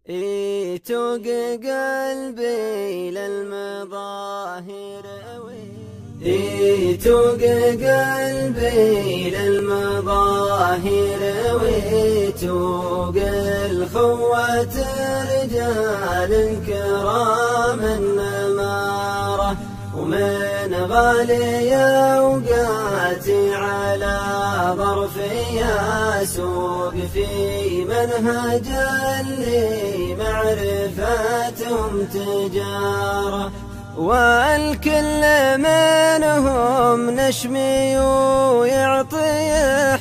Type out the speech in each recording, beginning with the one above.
توق قلبي للمظاهر توق قلبي للمظاهر وتوق الخوة رجال كرام النمارة ومن غالي أوقاتي على ظرفي أسوق في منهج اللي معرفتهم تجارة والكل منهم نشمي ويعطي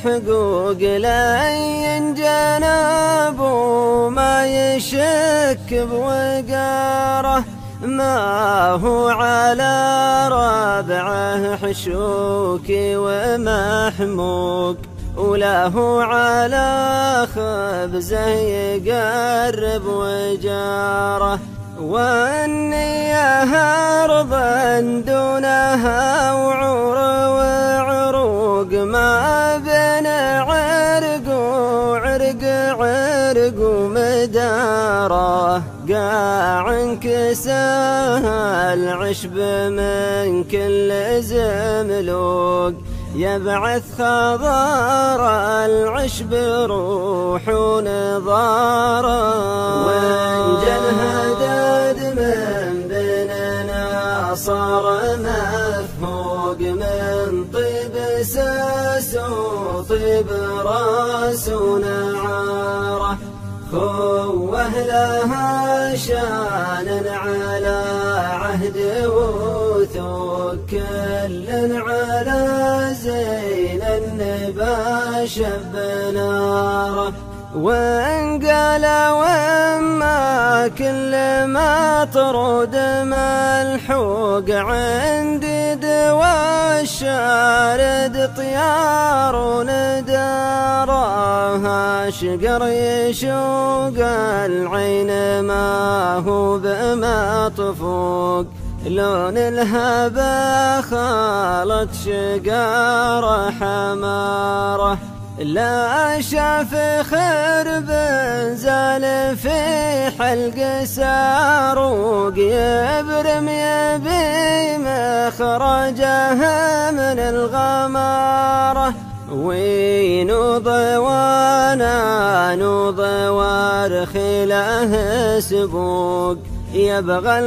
حقوق لا ينجنب وما يشك بوقاره ما هو على ربعه حشوكي ومحموق ولا هو على خبزه يقرب وجاره والنية أرضا دونها وعور وعروق ما بين عرق وعرق عرق ومداره قاع انكساه العشب من كل زملوق يبعث خضار العشب روح ونظاره وانجى الهدد من بيننا صار مفهوق من طيب ساس وطيب راس ونعاره خوه لها شان على عهد وثوق كل على زين النباش بناره وإن قال وما كل ما طرود ملحوق عندي دوا الشارد طيار ونداره شقر يشوق العين ما هو بما طفوق لون الهبة خالط شقار حماره لا شاف خرب زال في حلق ساروق يبرم يبي مخرجه من الغماره وينوض وانا نوض وارخي له سبوق يبغى